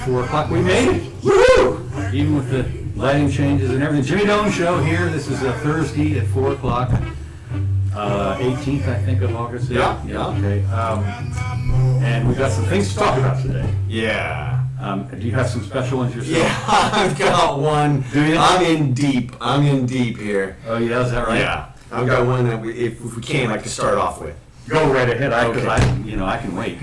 4 o'clock, we made it. Woohoo! Even with the lighting changes and everything. Jimmy Doane Show here. This is a Thursday at 4 o'clock. 18th, I think, of August. Yeah. Okay. And we've got some things to talk about today. Yeah. Do you have some special ones yourself? Yeah, I've got one. Do you? I'm in deep here. Oh, yeah, is that right? Yeah. I've got one that if we can, like to start off with. Go right ahead. Okay. I can wait.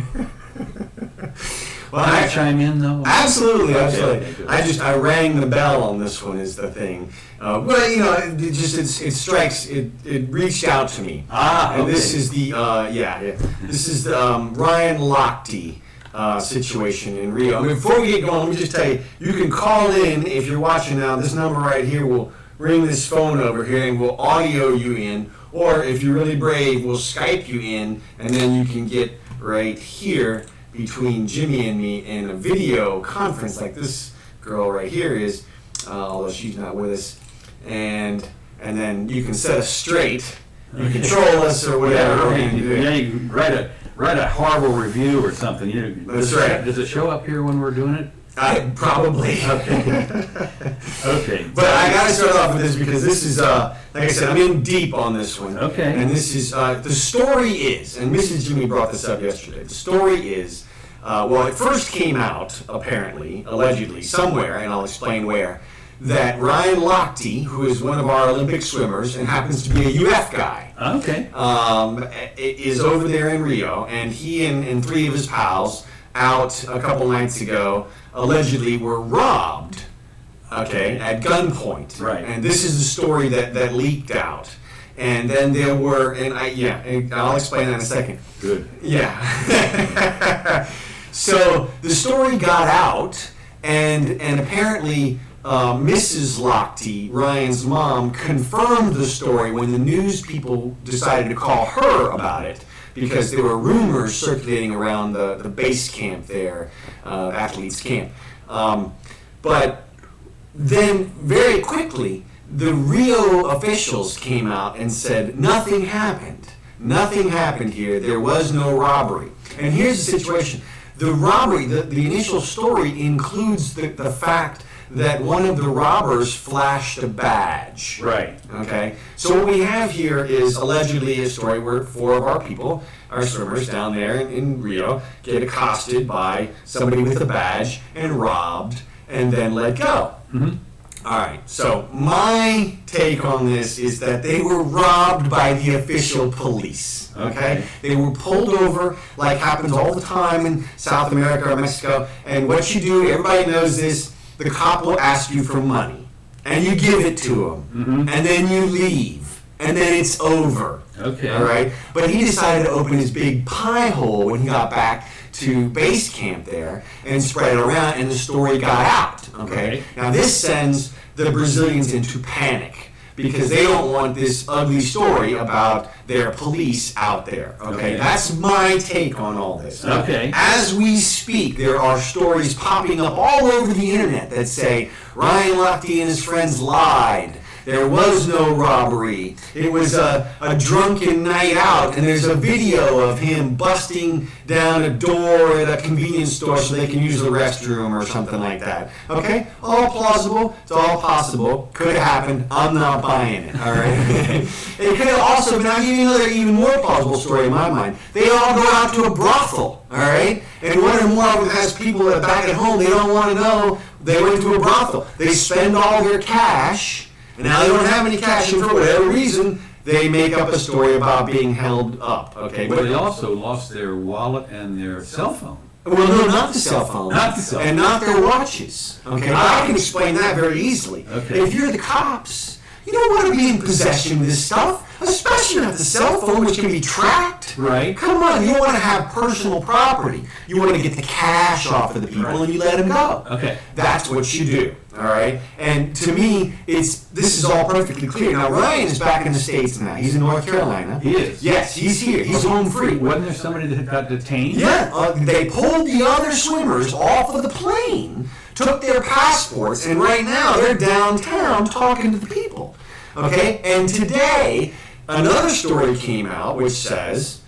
Well, Can I chime in, though? Absolutely. Okay. I rang the bell on this one is the thing. It reached out to me. Okay. And this is the This is the Ryan Lochte situation in Rio. Before we get going, let me just tell you, you can call in if you're watching now. This number right here will ring this phone over here and we'll audio you in, or if you're really brave, we'll Skype you in, and then you can get right here between Jimmy and me in a video conference like this girl right here is, although she's not with us, and then you can set us straight, you control us or whatever. Yeah, you can write a horrible review or something. That's right. Does it show up here when we're doing it? Probably. Okay. Okay. But I gotta start off with this because this is, like I said, I'm in deep on this one. Okay. And this is, the story is, and Mrs. Jimmy brought this up yesterday, the story is, it first came out, apparently, allegedly, somewhere, and I'll explain where, that Ryan Lochte, who is one of our Olympic swimmers and happens to be a UF guy, Okay. is over there in Rio, and he and three of his pals out a couple nights ago allegedly were robbed, at gunpoint. Right. And this is the story that leaked out. And then there were, and I'll explain that in a second. Good. Yeah. So the story got out, and apparently Mrs. Lochte, Ryan's mom, confirmed the story when the news people decided to call her about it, because there were rumors circulating around the base camp there, athletes camp. But then very quickly, the Rio officials came out and said, nothing happened. Nothing happened here. There was no robbery. And here's the situation. The robbery, the initial story includes the fact that one of the robbers flashed a badge. Right. Okay? So what we have here is allegedly a story where four of our people, our swimmers down there in Rio, get accosted by somebody with a badge and robbed and then let go. Mm-hmm. All right, so my take on this is that they were robbed by the official police, okay? They were pulled over like happens all the time in South America or Mexico, and what you do, everybody knows this, the cop will ask you for money, and you give it to him, and then you leave, and then it's over. Okay. All right? But he decided to open his big pie hole when he got back to base camp there and spread it around, and the story got out. Okay? Now this sends the Brazilians into panic because they don't want this ugly story about their police out there. Okay? That's my take on all this. Okay. As we speak, there are stories popping up all over the internet that say Ryan Lochte and his friends lied. There was no robbery. It was a drunken night out, and there's a video of him busting down a door at a convenience store so they can use the restroom or something like that. Okay? All plausible. It's all possible. Could have happened. I'm not buying it. All right? It could have also been, I'll give you another even more plausible story in my mind. They all go out to a brothel. All right? And one or more of them has people that are back at home. They don't want to know they went to a brothel. They spend all their cash. And now they don't have any cash, and for whatever reason, they make up a story about being held up. Okay, But they also lost their wallet and their cell phone. Well, no, not the cell phone. Not the cell phone. And not their watches. Okay, I can explain that very easily. Okay. If you're the cops, you don't want to be in possession of this stuff, especially not the cell phone, which can be tracked. Right. Come on, you want to have personal property. You want to get the cash off of the people, and you let them go. Okay. That's what you do. All right, and to me, this is all perfectly clear. Now Ryan is back in the States now. He's in North Carolina. He is. Yes, he's here. He's home free. Wasn't there somebody that got detained? Yeah, they pulled the other swimmers off of the plane, took their passports, and right now they're downtown talking to the people. Okay, and today another story came out which says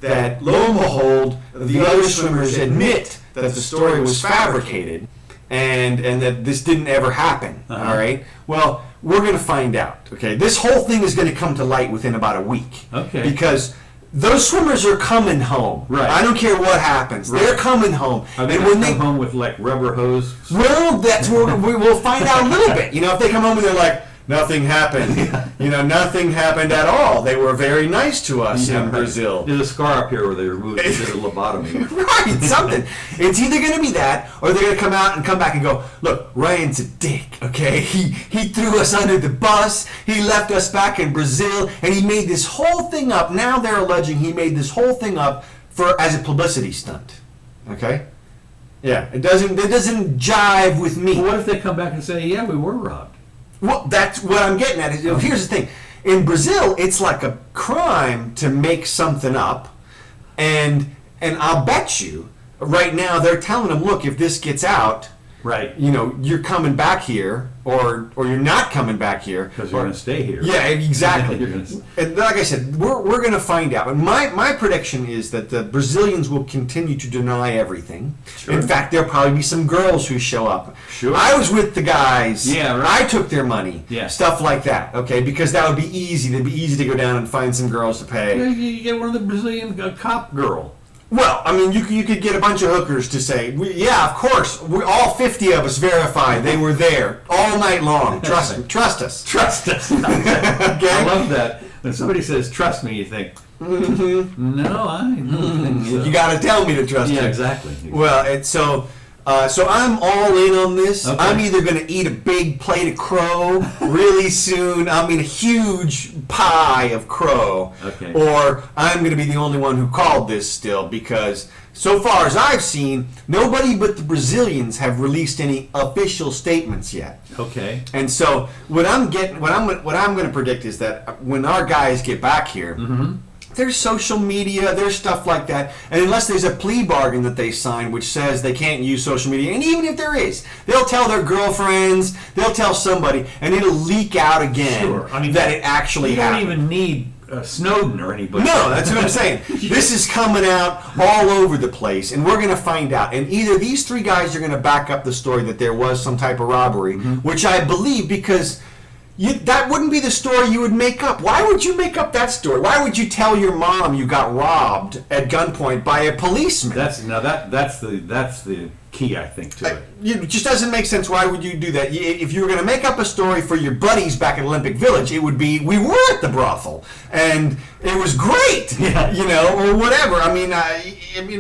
that lo and behold, the other swimmers admit that the story was fabricated and that this didn't ever happen. All right. Well, we're going to find out. Okay. This whole thing is going to come to light within about a week. Okay. Because those swimmers are coming home. Right. I don't care what happens. Right. They're coming home. Are they and going when to come home with like rubber hose? well, that's where we'll find out a little bit. You know, if they come home and they're like, nothing happened. You know, nothing happened at all. They were very nice to us in Brazil. There's a scar up here where they removed did a lobotomy. Right, something. It's either going to be that, or they're going to come out and come back and go, look, Ryan's a dick, okay? He threw us under the bus, he left us back in Brazil, and he made this whole thing up. Now they're alleging he made this whole thing up as a publicity stunt, okay? Yeah, it doesn't jive with me. Well, what if they come back and say, yeah, we were robbed? Well, that's what I'm getting at. Here's the thing. In Brazil, it's like a crime to make something up. And I'll bet you, right now, they're telling them, look, if this gets out, right, you know, you're coming back here, or you're not coming back here. Because you're going to stay here. Yeah, exactly. You're gonna... And like I said, we're going to find out. And my prediction is that the Brazilians will continue to deny everything. Sure. In fact, there'll probably be some girls who show up. Sure. I was with the guys. Yeah, right. I took their money. Yeah. Stuff like that, okay? Because that would be easy. It'd be easy to go down and find some girls to pay. Yeah, you get one of the Brazilian cop girl. Well, I mean, you could get a bunch of hookers to say, yeah, of course, all 50 of us verified they were there all night long. Trust us. Trust us. Okay? I love that. When somebody says, trust me, you think, no, I don't think so. You got to tell me to trust you. Yeah, exactly. Well, so I'm all in on this. Okay. I'm either going to eat a big plate of crow really soon, I mean a huge pie of crow, Okay. or I'm going to be the only one who called this still, because so far as I've seen, nobody but the Brazilians have released any official statements yet. Okay. And so what I'm going to predict is that when our guys get back here, there's social media, there's stuff like that, and unless there's a plea bargain that they sign which says they can't use social media, and even if there is, they'll tell their girlfriends, they'll tell somebody, and it'll leak out again. Sure. I mean, that it actually happened. You don't even need Snowden or anybody. No, that's what I'm saying. This is coming out all over the place, and we're going to find out. And either these three guys are going to back up the story that there was some type of robbery, which I believe, because that wouldn't be the story you would make up. Why would you make up that story? Why would you tell your mom you got robbed at gunpoint by a policeman? That's the key, I think, to it. It just doesn't make sense. Why would you do that? If you were going to make up a story for your buddies back at Olympic Village, it would be, we were at the brothel, and it was great, you know, or whatever. I mean,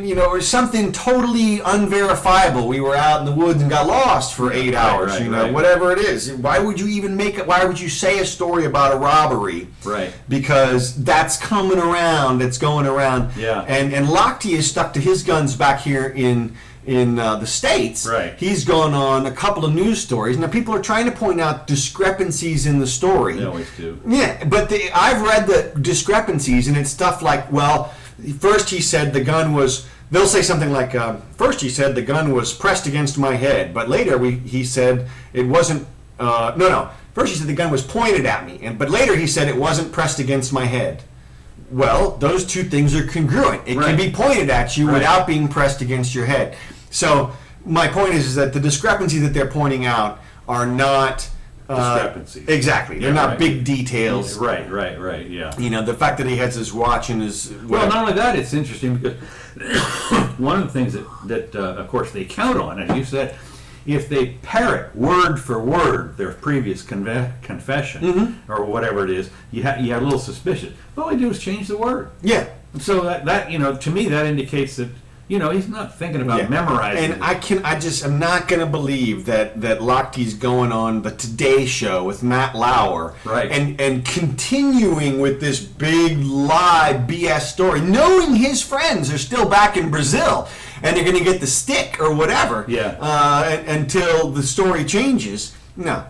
you know, or something totally unverifiable. We were out in the woods and got lost for 8 hours, right. whatever it is. Why would you even why would you say a story about a robbery? Right. Because that's coming around, it's going around. Yeah. And Lochte is stuck to his guns back here in the States. Right. He's gone on a couple of news stories. Now, people are trying to point out discrepancies in the story. They always do. Yeah, but I've read the discrepancies, and it's stuff like, well, first he said the gun was, they'll say something like, first he said the gun was pressed against my head, but later he said it wasn't, first he said the gun was pointed at me, but later he said it wasn't pressed against my head. Well, those two things are congruent. It can be pointed at you without being pressed against your head. So my point is that the discrepancies that they're pointing out are not discrepancies. Exactly. They're not big details. Right, yeah. You know, the fact that he has his watch and his... Well, not only that, it's interesting because one of the things that of course, they count on, and you said, if they parrot word for word their previous confession or whatever it is, you have a little suspicion. All they do is change the word. Yeah. So that you know, to me, that indicates that, you know, he's not thinking about memorizing. And I'm not going to believe that Lochte's going on the Today Show with Matt Lauer, and continuing with this big lie BS story, knowing his friends are still back in Brazil and they're going to get the stick or whatever. Until the story changes. No,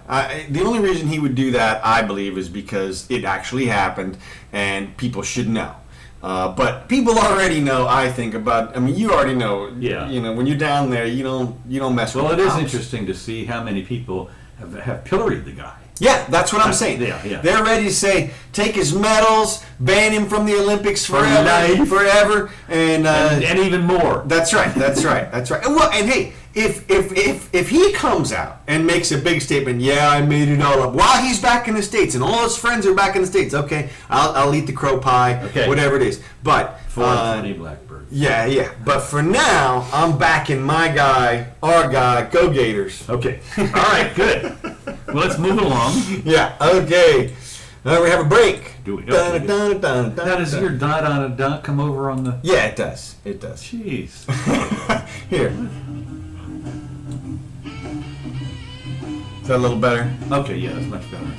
the only reason he would do that, I believe, is because it actually happened and people should know. But people already know, I think, about, I mean, you already know, you know, when you're down there, you don't mess with Well, it the is cops. interesting to see how many people have pilloried the guy. Yeah, that's what I'm saying. Yeah. They're ready to say, take his medals, ban him from the Olympics forever, and even more. That's right. Well, and hey, if he comes out and makes a big statement, yeah, I made it all up, while he's back in the States and all his friends are back in the States, okay, I'll eat the crow pie, whatever it is. But 420 blackbirds. Yeah. But for now, I'm backing my guy, our guy, go Gators. Okay. All right. Good. Well, let's move along. Yeah. Okay. Now we have a break. Do we? Okay. Now, does your dot come over on the? Yeah, it does. Jeez. Here. Is that a little better? Okay. Yeah, that's much better.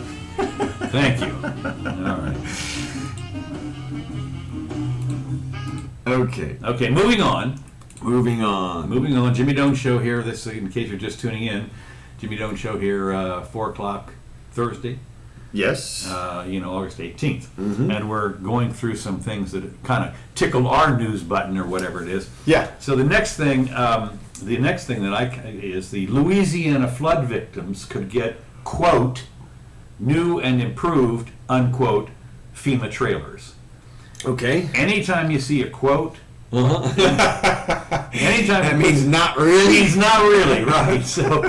Thank you. All right. Okay. Moving on. Jimmy Doane Show here. This, in case you're just tuning in, Jimmy Doane Show here, 4:00 Thursday. Yes. August 18th. Mm-hmm. And we're going through some things that kind of tickled our news button or whatever it is. Yeah. So the next thing that is the Louisiana flood victims could get, quote, new and improved, unquote, FEMA trailers. Okay. Anytime you see a quote, anytime that means not really. Means not really, right? So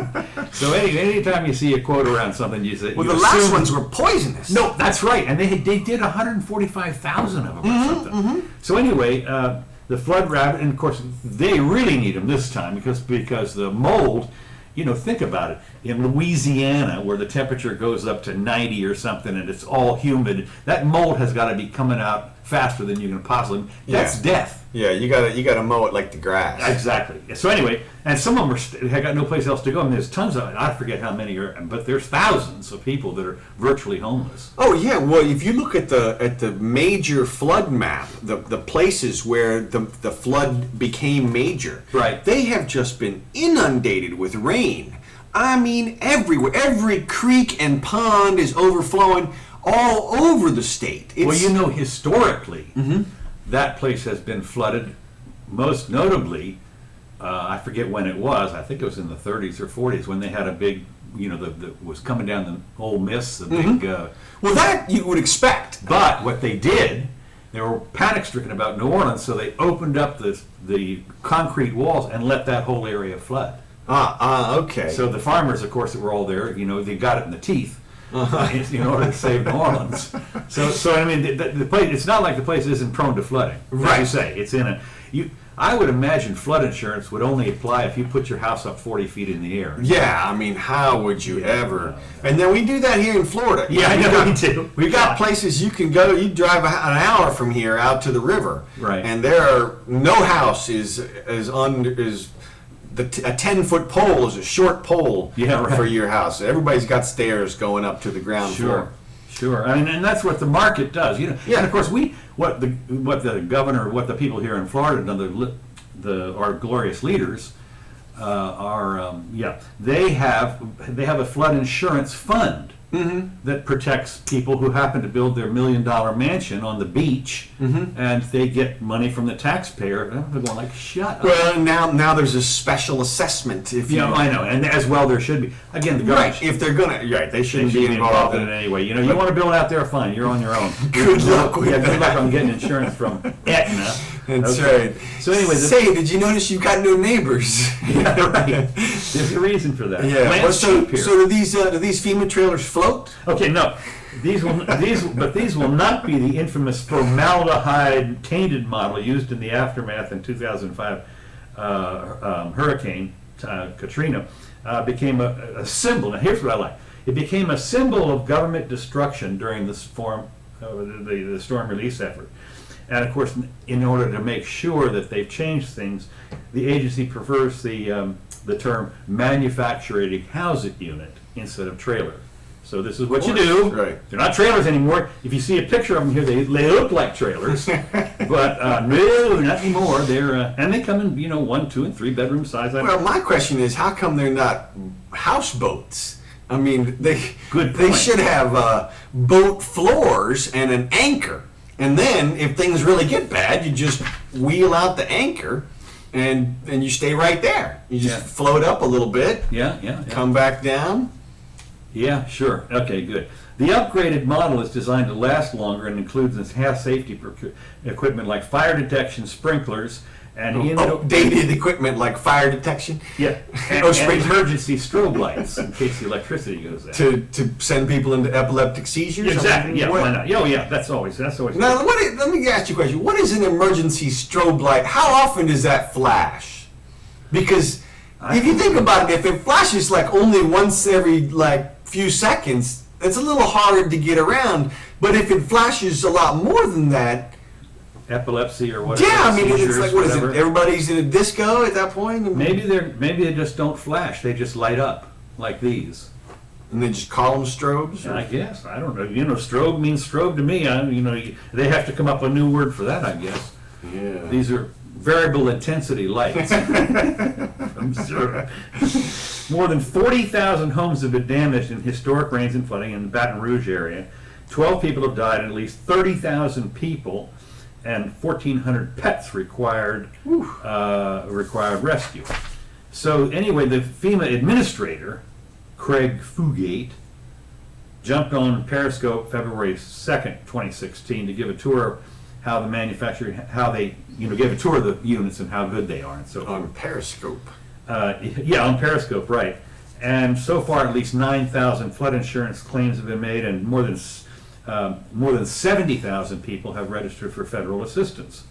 anytime you see a quote around something, you say. Well, the last ones were poisonous. No, that's right, and they did 145,000 of them or something. Mm-hmm. So anyway, the flood rabbit, and of course they really need them this time because the mold. Think about it. In Louisiana, where the temperature goes up to 90 or something, and it's all humid, that mold has got to be coming out faster than you can possibly. That's death. Yeah, you gotta mow it like the grass. Exactly. So anyway, and some of them have got no place else to go. And there's tons of, I forget how many are, but there's thousands of people that are virtually homeless. Oh yeah. Well, if you look at the major flood map, the places where the flood became major, right? They have just been inundated with rain. I mean, everywhere. Every creek and pond is overflowing all over the state. Historically, that place has been flooded. Most notably, I forget when it was. I think it was in the 30s or 40s when they had a big, that was coming down the Ole Miss, the big. Well, that you would expect. But what they did, they were panic-stricken about New Orleans, so they opened up the concrete walls and let that whole area flood. Okay. So the farmers, of course, that were all there, they got it in the teeth in order to save New Orleans. So I mean, the place, it's not like the place isn't prone to flooding. Right. As you say, it's in I would imagine flood insurance would only apply if you put your house up 40 feet in the air. Yeah, I mean, how would you ever? And then we do that here in Florida. Yeah, I know we do. We've got places you can go. You drive an hour from here out to the river, right? And there are no house is a 10-foot pole is a short pole for your house. Everybody's got stairs going up to the ground floor. Sure. I mean, and that's what the market does. Yeah. And of course, what the governor, what the people here in Florida, and our glorious leaders, they have a flood insurance fund that protects people who happen to build their $1 million mansion on the beach, and they get money from the taxpayer. They're going like, shut up. Well, now there's a special assessment. If I know, and as well there should be. Again, the government, if they're gonna, they shouldn't be involved in it anyway. You want to build out there, fine. You're on your own. Good luck with that. Good luck on getting insurance from Aetna. That's right. So anyway, did you notice you've got no neighbors? Yeah, right. There's a reason for that. Yeah. So do these FEMA trailers float? Okay, no. These will not be the infamous formaldehyde tainted model used in the aftermath in 2005 Hurricane Katrina. Became a symbol. Now here's what I like. It became a symbol of government destruction during the storm release effort. And of course, in order to make sure that they've changed things, the agency prefers the term manufacturing housing unit instead of trailer. So this is what you do. Right. They're not trailers anymore. If you see a picture of them here, they look like trailers, but no, not anymore. They're and they come in 1, 2, and 3 bedroom size. Well, my question is, how come they're not houseboats? I mean, they should have boat floors and an anchor. And then, if things really get bad, you just wheel out the anchor, and you stay right there. You just float up a little bit. Yeah. Come back down. Yeah, sure. Okay, good. The upgraded model is designed to last longer and includes enhanced safety equipment like fire detection, sprinklers, and Dated equipment like fire detection. Yeah, and emergency strobe lights in case the electricity goes out. To send people into epileptic seizures. Exactly. Yeah. Why not? Oh, yeah. That's always. Now, let me ask you a question. What is an emergency strobe light? How often does that flash? Because if you think about it, if it flashes like only once every like few seconds, it's a little hard to get around. But if it flashes a lot more than that, epilepsy or whatever. Yeah, I mean, it's seizures, like, what is whatever. it? Everybody's in a disco at that point? Maybe they just don't flash. They just light up like these. And they just call them strobes? I guess. I don't know. Strobe means strobe to me. They have to come up with a new word for that, I guess. Yeah. These are variable intensity lights. I'm sure. More than 40,000 homes have been damaged in historic rains and flooding in the Baton Rouge area. 12 people have died, and at least 30,000 people and 1,400 pets required rescue. So anyway, the FEMA administrator, Craig Fugate, jumped on Periscope February 2nd, 2016 to give a tour of how the manufacturer, how they, gave a tour of the units and how good they are and so forth. On Periscope. Yeah, on Periscope, right. And so far, at least 9,000 flood insurance claims have been made, and more than 70,000 people have registered for federal assistance.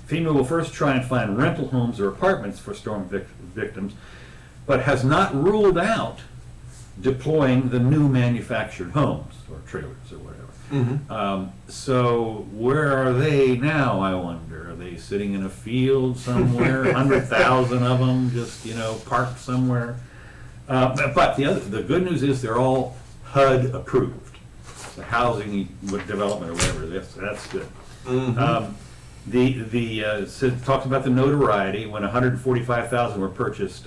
FEMA will first try and find rental homes or apartments for storm victims, but has not ruled out deploying the new manufactured homes or trailers or whatever. Mm-hmm. So where are they now, I wonder? Are they sitting in a field somewhere, 100,000 of them just, parked somewhere? But the good news is they're all HUD approved. The housing development or whatever, that's good. Mm-hmm. It talks about the notoriety when 145,000 were purchased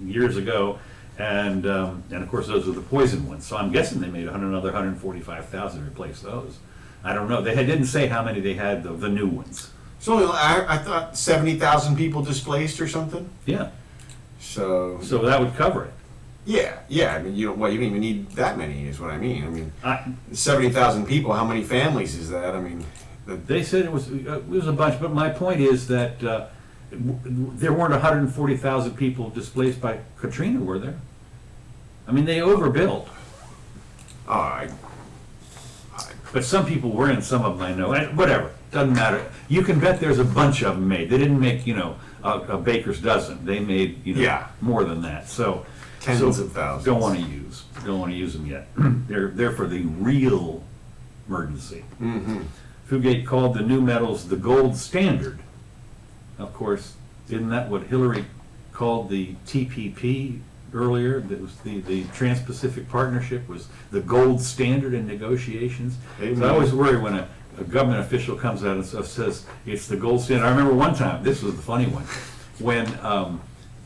years ago, and of course those are the poison ones. So I'm guessing they made another 145,000 to replace those. I don't know. They didn't say how many they had the new ones. So I thought 70,000 people displaced or something. Yeah. So that would cover it. Yeah. I mean, you don't even need that many, is what I mean. I mean, 70,000 people. How many families is that? I mean, they said it was a bunch, but my point is that there weren't 140,000 people displaced by Katrina, were there? I mean, they overbuilt. But some people were in, some of them I know. Whatever, doesn't matter. You can bet there's a bunch of them made. They didn't make a baker's dozen. They made more than that. So tens of thousands. Don't want to use them yet. They're for the real emergency. Mm-hmm. Fugate called the new metals the gold standard. Of course, isn't that what Hillary called the TPP earlier? That was the Trans-Pacific Partnership was the gold standard in negotiations. Amen. So I always worry when a government official comes out and says it's the gold standard. I remember one time, this was the funny one, when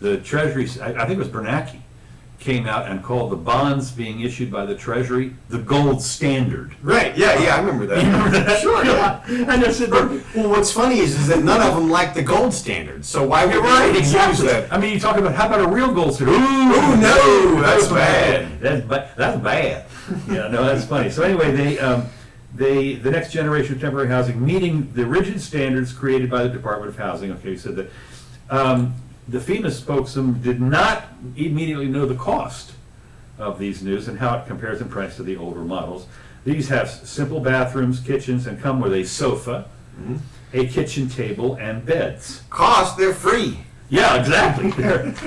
the Treasury, I think it was Bernanke, came out and called the bonds being issued by the Treasury the gold standard. Right, yeah, I remember that. You remember that? Sure, yeah. I just said, well, what's funny is that none of them like the gold standard, so why would right, they exactly. use that? I mean, you talk about, how about a real gold standard? Ooh, no, that's bad. That's bad. Yeah, no, that's funny. So anyway, the next generation of temporary housing, meeting the rigid standards created by the Department of Housing. Okay, you said that. The FEMA spokesman did not immediately know the cost of these news and how it compares in price to the older models. These have simple bathrooms, kitchens, and come with a sofa, a kitchen table, and beds. Cost, they're free. Yeah, exactly.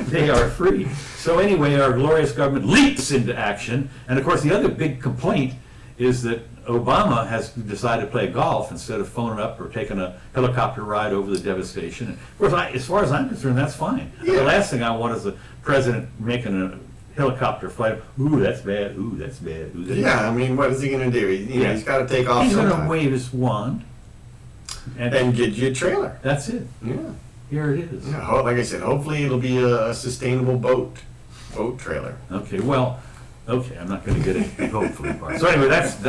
They are free. So anyway, our glorious government leaps into action. And of course, the other big complaint is that Obama has decided to play golf instead of phoning up or taking a helicopter ride over the devastation. And of course, as far as I'm concerned, that's fine. Yeah. The last thing I want is the president making a helicopter flight. Ooh, that's bad. Ooh, that's bad. Ooh, that's bad. I mean, what is he going to do? He's got to take off He's going sometime. to wave his wand. And get you a trailer. That's it. Yeah. Here it is. Yeah, like I said, hopefully it'll be a sustainable boat trailer. Okay, well, I'm not going to get into the hopefully part. So anyway, that's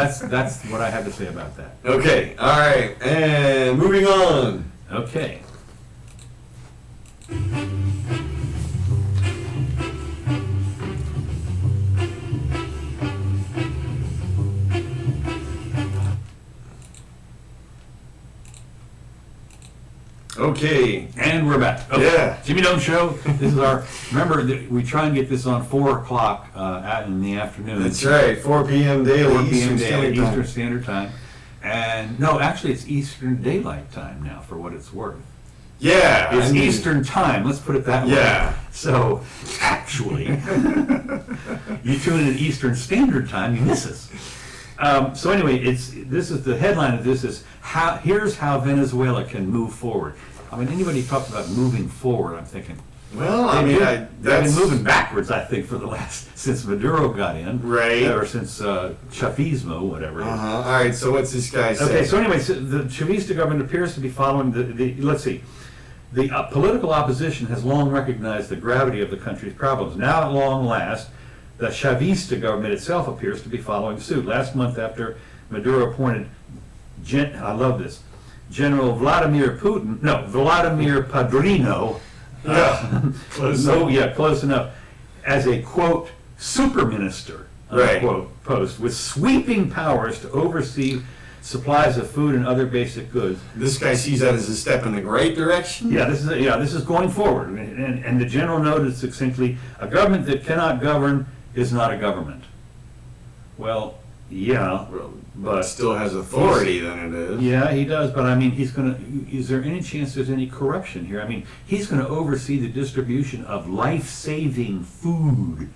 what I have to say about that. Okay, all right, and moving on. Okay. Okay. And we're back. Okay. Yeah. Jimmy Doane Show. This is our, remember, we try and get this on 4 o'clock in the afternoon. That's right. 4 p.m. daily. 4 p.m. Eastern daily, Standard Time. Eastern Standard Time. And no, actually it's Eastern Daylight Time now, for what it's worth. Yeah. It's Eastern Time, let's put it that way. Yeah. So, actually, you tune in at Eastern Standard Time, you miss us. So anyway, this is the headline of this is here's how Venezuela can move forward. I mean, anybody talks about moving forward, I'm thinking. Well, They've been moving backwards, I think, for the since Maduro got in, right, or since Chavismo, whatever. All right. So what's this guy say? Okay. So anyway, the Chavista government appears to be following the let's see. The political opposition has long recognized the gravity of the country's problems. Now, at long last, the Chavista government itself appears to be following suit. Last month, after Maduro appointed, I love this, General Vladimir Padrino. Close enough. Close enough. As a, quote, super minister, unquote, post, with sweeping powers to oversee supplies of food and other basic goods. This guy sees that as a step in the right direction? Yeah, this is going forward. And the general noted succinctly, a government that cannot govern is not a government. Well, yeah, but still has authority than it is. Yeah, he does, but I mean, is there any chance there's any corruption here? I mean, he's going to oversee the distribution of life-saving food.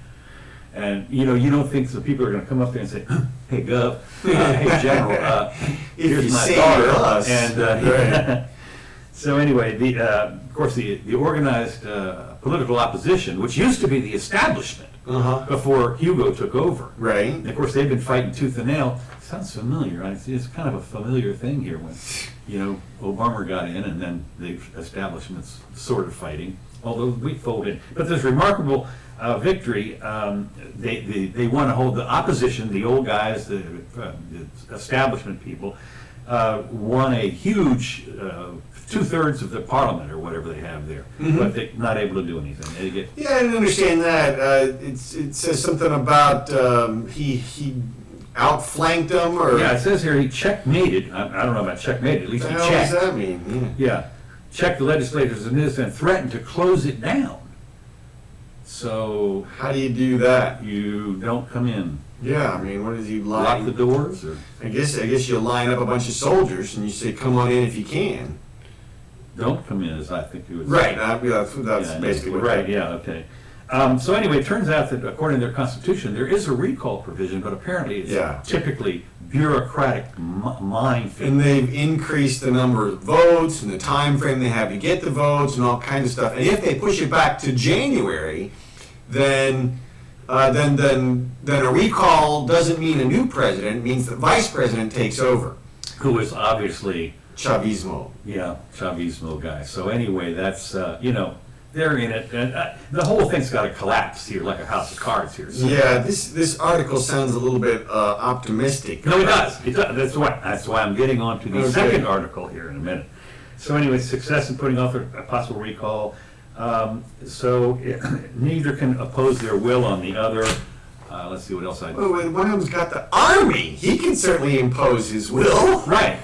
And, you don't think the people are going to come up there and say, hey, Gov, hey, General, here's my daughter. Us. And, right. So anyway, of course, the organized political opposition, which used to be the establishment before Hugo took over. Right. And of course, they've been fighting tooth and nail. Sounds familiar, right? It's kind of a familiar thing here when, Obama got in and then the establishment's sort of fighting, although we folded. But this remarkable victory, they want to hold the opposition, the old guys, the establishment people, won a huge 2/3 of the parliament or whatever they have there, but they're not able to do anything. Yeah, I didn't understand that. It says something about he outflanked them, or yeah, it says here he checkmated. I don't know about checkmated. At least he checked. What does that mean? Yeah, checked the legislators in this and threatened to close it down. So how do you do that? You don't come in. Yeah, I mean, what does he lock the doors? Or? I guess you line up a bunch of soldiers and you say, "Come on in if you can." Don't come in, as I think he was. Right. That's basically what. Right. Yeah. Okay. So anyway, it turns out that according to their constitution, there is a recall provision, but apparently it's typically bureaucratic minefield. And they've increased the number of votes and the time frame they have to get the votes and all kinds of stuff. And if they push it back to January, then a recall doesn't mean a new president. It means the vice president takes over. Who is obviously Chavismo. Yeah, Chavismo guy. So anyway, that's they're in it, and the whole thing's got to collapse here like a house of cards here. So. Yeah, this article sounds a little bit optimistic. No, it does. It does. That's why I'm getting on to the second article here in a minute. So anyway, success in putting off a possible recall. So neither can oppose their will on the other. Let's see what else I do. Well, one of them's got the army. He can certainly impose his will. Right.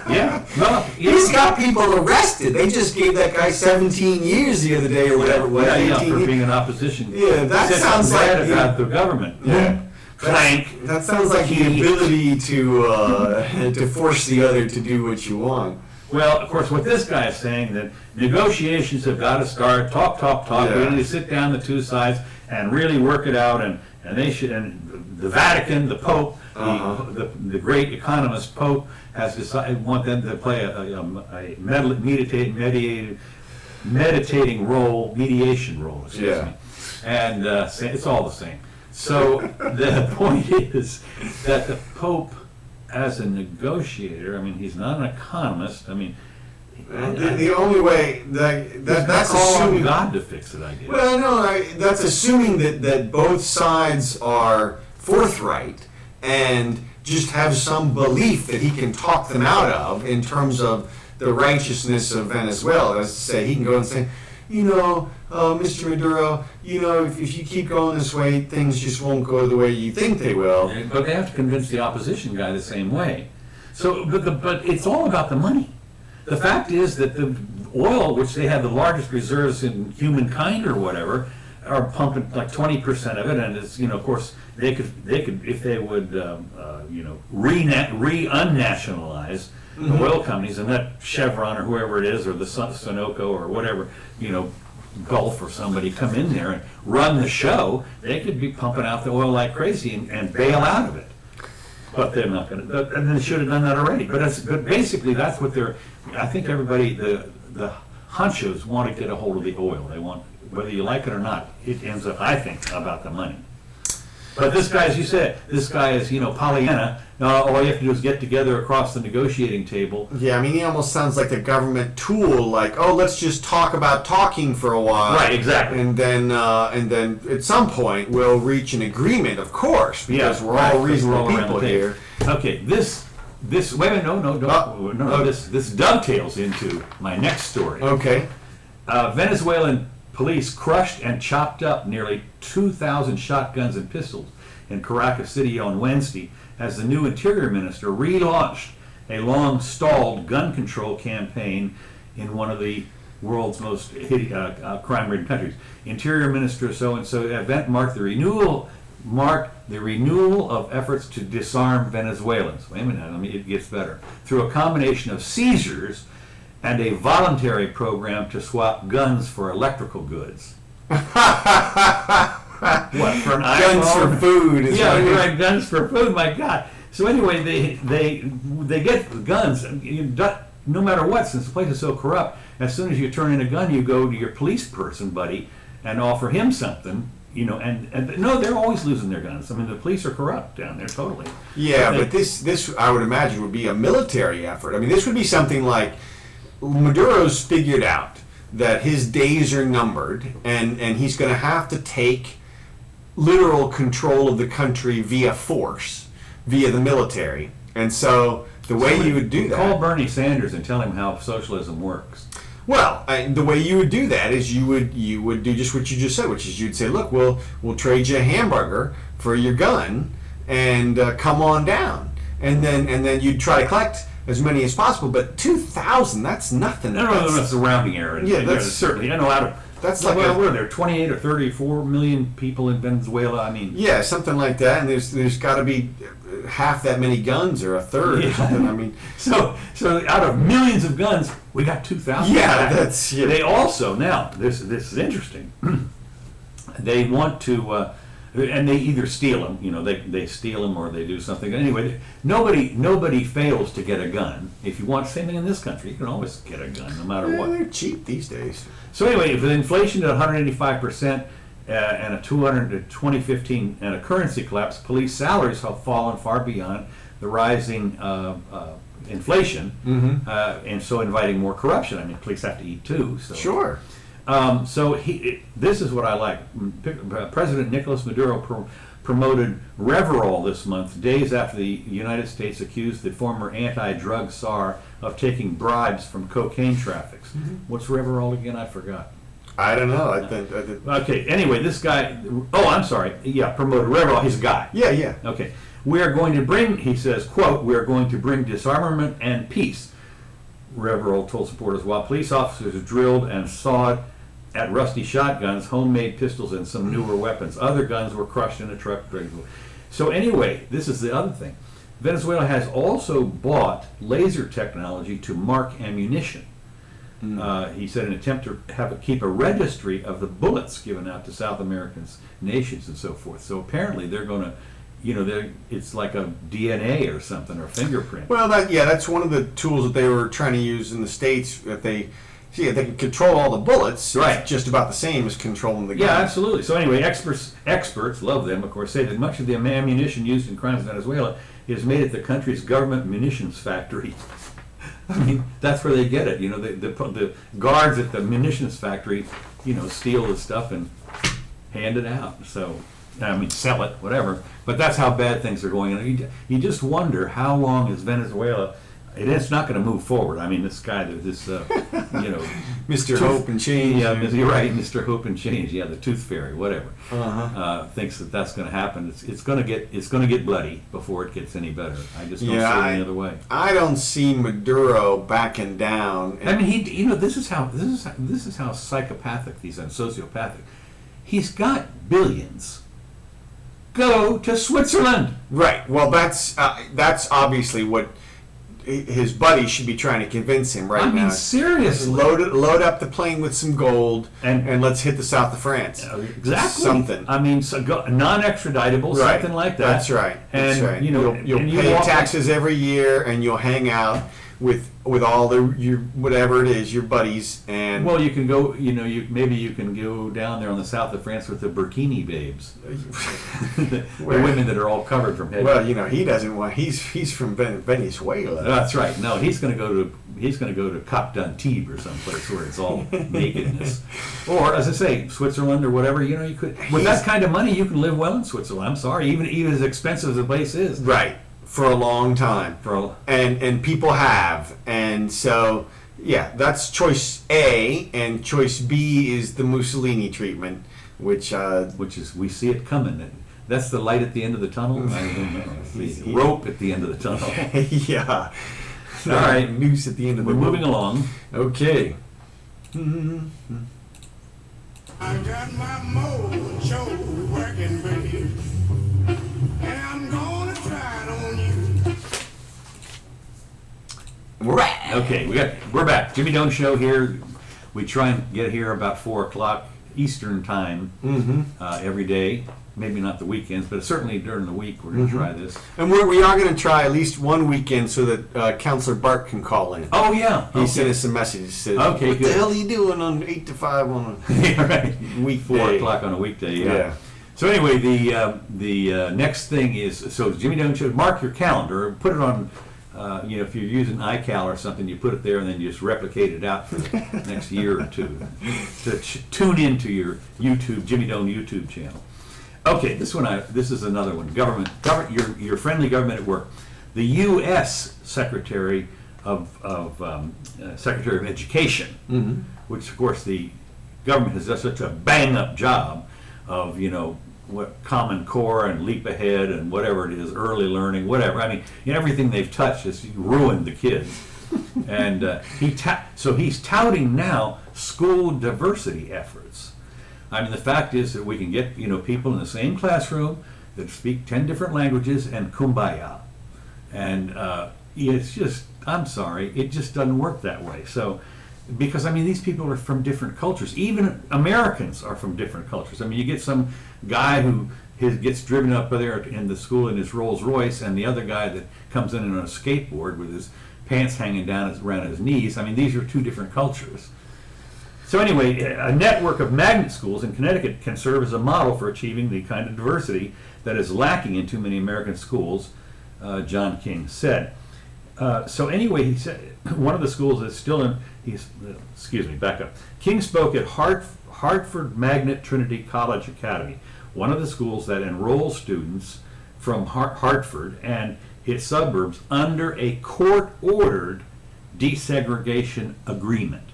Yeah. Well, he's got people arrested. They just gave that guy 17 years the other day or whatever it was. Yeah, for being an opposition. Yeah, that sounds like about the government. Yeah. Clank. That sounds like the ability to force the other to do what you want. Well, of course, what this guy is saying that negotiations have got to start. Talk. Yeah. We need to sit down the two sides and really work it out. And they should. And the Vatican, the Pope, the great economist Pope has decided want them to play a mediation role. Excuse me. And it's all the same. So the point is that the Pope, as a negotiator, I mean, he's not an economist. I mean, the only way that's assuming God to fix it, I guess. Well, no, that's assuming that both sides are forthright and just have some belief that he can talk them out of in terms of the righteousness of Venezuela. As to say, he can go and say, Mr. Maduro, if you keep going this way, things just won't go the way you think they will. But they have to convince the opposition guy the same way. So, but it's all about the money. The fact is that oil, which they have the largest reserves in humankind or whatever, are pumping like 20% of it, and it's, of course they could if they would unnationalize the oil companies and let Chevron or whoever it is, or the Sunoco or whatever, Gulf or somebody come in there and run the show, they could be pumping out the oil like crazy and bail out of it. But they're not going to, and they should have done that already. But basically that's what I think everybody, the hunchos want to get a hold of the oil. They want, whether you like it or not, it ends up, I think, about the money. But this guy, as you said, this guy is, Pollyanna. All you have to do is get together across the negotiating table. Yeah, I mean, he almost sounds like a government tool. Like, oh, let's just talk about talking for a while. Right, exactly. And then at some point we'll reach an agreement, of course, because we're all reasonable people here. Okay, this wait a minute, no, this dovetails into my next story. Okay. Venezuelan police crushed and chopped up nearly 2,000 shotguns and pistols in Caracas City on Wednesday as the new interior minister relaunched a long-stalled gun control campaign in one of the world's most crime-ridden countries. Interior Minister so-and-so event marked the renewal of efforts to disarm Venezuelans. Wait a minute, it gets better. Through a combination of seizures and a voluntary program to swap guns for electrical goods. What, for an guns iPhone? for food? Yeah, you're right, guns for food. My God. So anyway, they get the guns. No matter what, since the place is so corrupt, as soon as you turn in a gun, you go to your police person buddy and offer him something. And no, they're always losing their guns. I mean, the police are corrupt down there, totally. Yeah, but this I would imagine would be a military effort. I mean, this would be something like Maduro's figured out that his days are numbered, and he's going to have to take literal control of the country via force, via the military. And so the way you would do that... Call Bernie Sanders and tell him how socialism works. Well, the way you would do that is you would do just what you just said, which is you'd say, look, we'll trade you a hamburger for your gun, and come on down. And then you'd try to collect as many as possible, but 2,000, that's nothing. No, that's a rounding error. Yeah, that's certainly. That's like what are there? 28 or 34 million people in Venezuela. I mean, yeah, something like that. And there's got to be half that many guns, or a third, or something. I mean, so out of millions of guns, we got 2,000. Yeah, that's. Yeah. They also now this is interesting. They want to. And they either steal them, they steal them or they do something. Anyway, nobody fails to get a gun. If you want, same thing in this country, you can always get a gun, no matter what. They're cheap these days. So anyway, with inflation at 185% and a 2015 and a currency collapse, police salaries have fallen far beyond the rising inflation, and so inviting more corruption. I mean, police have to eat too. So. Sure. This is what I like. President Nicolas Maduro promoted Reverol this month, days after the United States accused the former anti-drug czar of taking bribes from cocaine traffics. What's Reverol again? I forgot. I don't know. I think. Okay. Anyway, this guy. Oh, I'm sorry. Yeah, promoted Reverol. He's a guy. Yeah. Okay. We are going to bring. He says, "quote We are going to bring disarmament and peace." Reverol told supporters while police officers drilled and sawed at rusty shotguns, homemade pistols, and some newer weapons. Other guns were crushed in a truck. So anyway, this is the other thing. Venezuela has also bought laser technology to mark ammunition. He said in an attempt to keep a registry of the bullets given out to South American nations and so forth. So apparently they're going to, it's like a DNA or something, or fingerprint. Well, that's one of the tools that they were trying to use in the States. If they can control all the bullets, right? It's just about the same as controlling the gun. Yeah, absolutely. So anyway, experts love them, of course, say that much of the ammunition used in crimes in Venezuela is made at the country's government munitions factory. I mean, that's where they get it. The guards at the munitions factory, steal the stuff and hand it out. So, sell it, whatever. But that's how bad things are going. You just wonder how long is Venezuela. it's not going to move forward. I mean, this guy, this Mr. Hope and Change. Yeah, you're right, Mr. Hope and Change. Yeah, the Tooth Fairy, whatever. Thinks that that's going to happen. It's going to get bloody before it gets any better. I just don't see it any other way. I don't see Maduro backing down. I mean, this is how psychopathic these are, sociopathic. He's got billions. Go to Switzerland. Right. Well, that's obviously what his buddies should be trying to convince him now. I mean, seriously. Load up the plane with some gold and let's hit the south of France. Exactly. Something. I mean, non-extraditable, right. Something like that. That's right. And, that's right. You'll and pay taxes every year, and you'll hang out with all your whatever it is, your buddies, and well, you can go. Maybe you can go down there on the south of France with the burkini babes, the women that are all covered from head. Well, he doesn't want. He's from Venezuela. That's right. No, he's going to go to Cap d'Antibes or someplace where it's all nakedness, or as I say, Switzerland or whatever. You could with that kind of money, you can live well in Switzerland. I'm sorry, even as expensive as the place is. Right. For a long time, and people have, and so that's choice A, and choice B is the Mussolini treatment, which is we see it coming. That's the light at the end of the tunnel. I don't know. The rope at the end of the tunnel. Yeah. All right, noose at the end of the rope. We're Moving along. Okay. I got my mojo working, baby, and I'm gonna try it on you. We're back. Okay, we're back. Jimmy Doane Show here. We try and get here about 4:00 Eastern time every day. Maybe not the weekends, but certainly during the week we're going to try this. And we are going to try at least one weekend so that Counselor Bart can call in. Oh, yeah. He sent us some messages. Said, okay, what good. the hell are you doing on 8 to 5 on a right. weekday? 4:00 on a weekday, yeah. So anyway, the next thing is, so Jimmy Doane Show, mark your calendar, put it on, if you're using iCal or something, you put it there and then you just replicate it out for the next year or two to tune into your Jimmy Doane YouTube channel. Okay, this is another one. Your friendly government at work. The U.S. Secretary of Education, which of course the government has done such a bang-up job of what Common Core and Leap Ahead and whatever it is, early learning, whatever. I mean, everything they've touched has ruined the kids. And so he's touting now school diversity efforts. I mean, the fact is that we can get people in the same classroom that speak 10 different languages and kumbaya, and it's just, I'm sorry, it just doesn't work that way. So, because these people are from different cultures. Even Americans are from different cultures. I mean, you get some guy who gets driven up there in the school in his Rolls Royce, and the other guy that comes in on a skateboard with his pants hanging down around his knees. I mean, these are two different cultures. So anyway, a network of magnet schools in Connecticut can serve as a model for achieving the kind of diversity that is lacking in too many American schools, John King said. So anyway, he said one of the schools is still in. Back up. King spoke at Hartford Magnet Trinity College Academy, one of the schools that enrolls students from Hartford and its suburbs under a court-ordered desegregation agreement.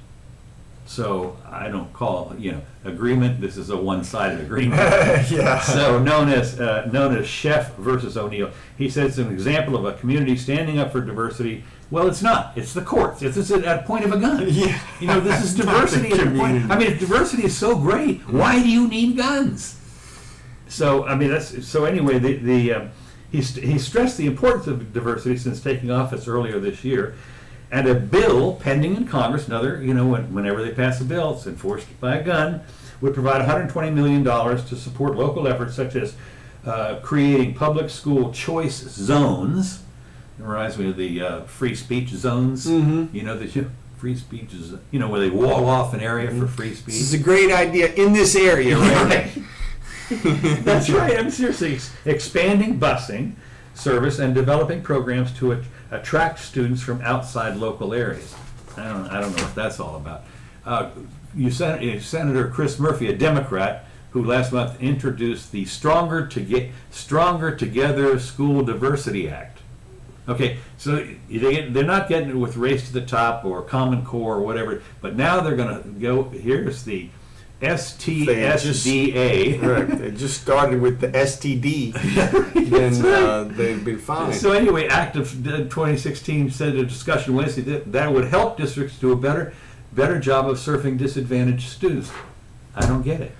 So I don't call agreement. This is a one-sided agreement. Yeah. So known as Sheff versus O'Neill. He says it's an example of a community standing up for diversity. Well, it's not. It's the courts. It's at a point of a gun. Yeah. This is diversity at a point. If diversity is so great, why do you need guns? So anyway. He stressed the importance of diversity since taking office earlier this year. And a bill pending in Congress, whenever they pass a bill, it's enforced by a gun, would provide $120 million to support local efforts such as creating public school choice zones. It reminds me of the free speech zones. The free speech is, where they wall off an area for free speech. This is a great idea in this area, right? That's right. Seriously, expanding busing service and developing programs to attract students from outside local areas. I don't know what that's all about. Senator Chris Murphy, a Democrat, who last month introduced the Stronger Together School Diversity Act. Okay, so they're not getting it with Race to the Top or Common Core or whatever, but now they're going to go, here's the STSDA. Right. They just started with the STD, then they've been fine. So anyway, Act of 2016 said a discussion Wednesday that would help districts do a better job of serving disadvantaged students. I don't get it.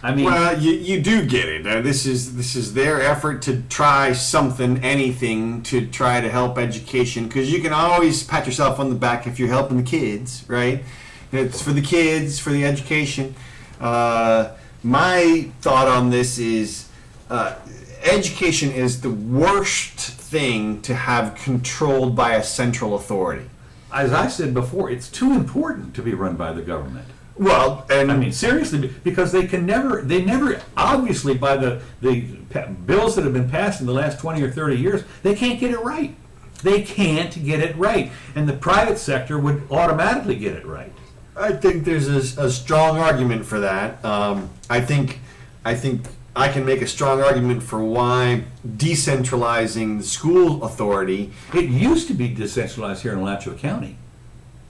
I mean, well, you do get it. This is their effort to try something, anything to try to help education, because you can always pat yourself on the back if you're helping the kids, right? It's for the kids, for the education. My thought on this is education is the worst thing to have controlled by a central authority. As I said before, it's too important to be run by the government. Well, and I mean, seriously, because they never, obviously, by the bills that have been passed in the last 20 or 30 years, they can't get it right. They can't get it right. And the private sector would automatically get it right. I think there's a strong argument for that. I think I can make a strong argument for why decentralizing the school authority. It used to be decentralized here in Alachua County.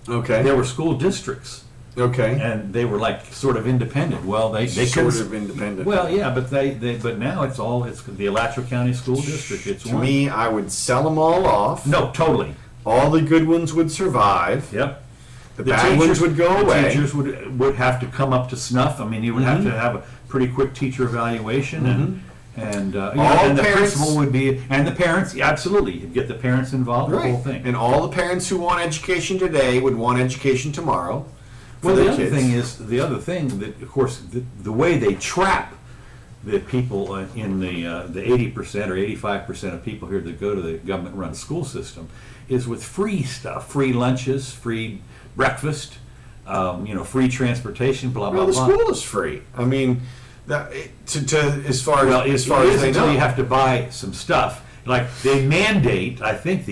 Okay. There were school districts. Okay. And they were like sort of independent. Well, they sort of independent. Well, yeah, but but now it's the Alachua County School District. It's to me, I would sell them all off. No, totally. All the good ones would survive. Yep. The bad ones would go away. The teachers would have to come up to snuff. I mean, you would have to have a pretty quick teacher evaluation, and the principal would be, and the parents, absolutely, you'd get the parents involved, right. The whole thing. And all the parents who want education today would want education tomorrow. Well, the other thing that, of course, the way they trap the people in the 80% or 85% of people here that go to the government-run school system is with free stuff, free lunches, free breakfast, free transportation, blah blah blah. Well, the school is free. I mean, as far as they know, you have to buy some stuff. Like they mandate, I think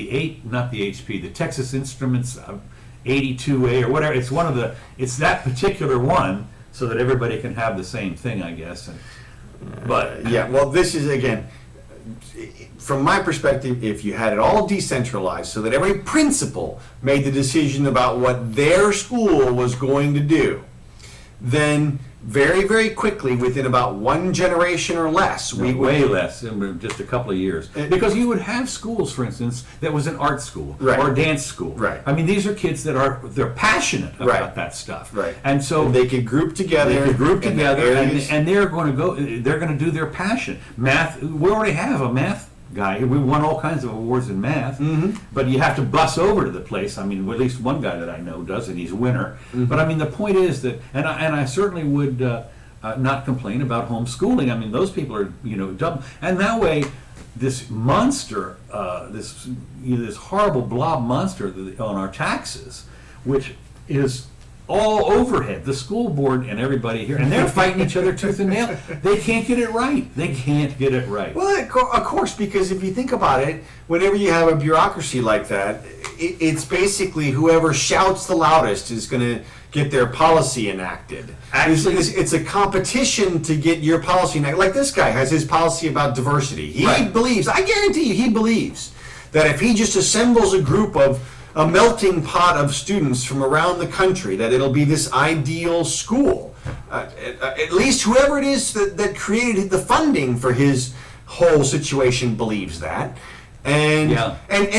not the HP, the Texas Instruments 82A or whatever. It's that particular one, so that everybody can have the same thing, I guess. But yeah, well, this is again, from my perspective, if you had it all decentralized, so that every principal made the decision about what their school was going to do, then very, very quickly, within about one generation or less, way less, in just a couple of years, because you would have schools, for instance, that was an art school or a dance school. Right. I mean, these are kids they're passionate about that stuff. Right. And so they could group together. And they're going to go. They're going to do their passion. Math. We already have a math guy. We won all kinds of awards in math, but you have to bus over to the place. I mean, at least one guy that I know does it. He's a winner. But I mean, the point is that, and I certainly would not complain about homeschooling. I mean, those people are dumb, and that way, this monster, this horrible blob monster on our taxes, which is all overhead, the school board and everybody here, and they're fighting each other tooth and nail. They can't get it right. They can't get it right. Well, of course, because if you think about it, whenever you have a bureaucracy like that, it's basically whoever shouts the loudest is going to get their policy enacted. Actually, it's a competition to get your policy enacted. Like this guy has his policy about diversity. He believes, I guarantee you, he believes that if he just assembles a group of a melting pot of students from around the country, that it'll be this ideal school. At least whoever it is that created the funding for his whole situation believes that. And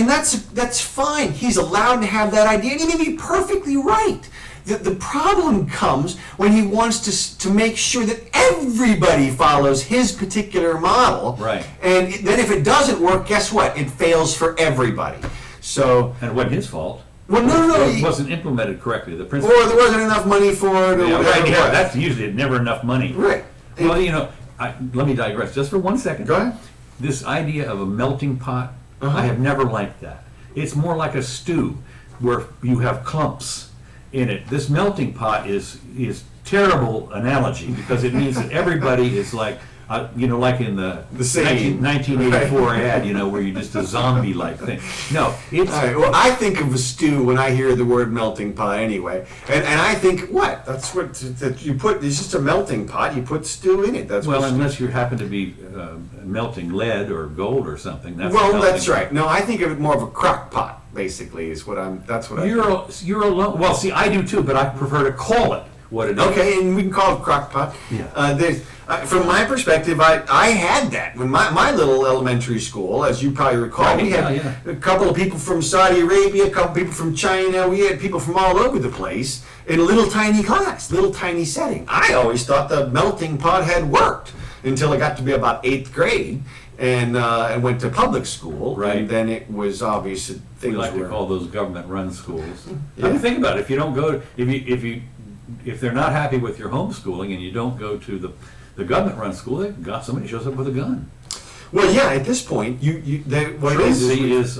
that's fine. He's allowed to have that idea, and he may be perfectly right. The problem comes when he wants to make sure that everybody follows his particular model. Right. And then if it doesn't work, guess what? It fails for everybody. So, and it wasn't his fault. Well, no. It wasn't implemented correctly. The principal, or there wasn't enough money for it. That's usually never enough money. Right. Well, let me digress just for 1 second. Go ahead. This idea of a melting pot, I have never liked that. It's more like a stew where you have clumps in it. This melting pot is terrible analogy because it means that everybody is like like in the same. 1984 ad, where you're just a zombie-like thing. No, it's... All right, well, I think of a stew when I hear the word melting pot anyway. And I think, what? That's what that you put, it's just a melting pot, you put stew in it. That's Well, what unless you happen to be melting lead or gold or something. That's well, melting that's pot. right. No, I think of it more of a crock pot, basically, is what I'm, that's what I think. You're alone. Well, see, I do too, but I prefer to call it what it is. Okay, and we can call it crock pot. Yeah. From my perspective, I had that when my little elementary school, as you probably recall, Right, we had yeah. a couple of people from Saudi Arabia, a couple of people from China. We had people from all over the place in a little tiny class, little tiny setting. I always thought the melting pot had worked until I got to be about 8th grade and went to public school. Right. And then it was obvious that We things like were. to call those government-run schools. Yeah. I mean, think about it. If you don't go, if they're not happy with your homeschooling and you don't go to the government-run school, somebody shows up with a gun. Well, yeah. At this point, what it Truancy is.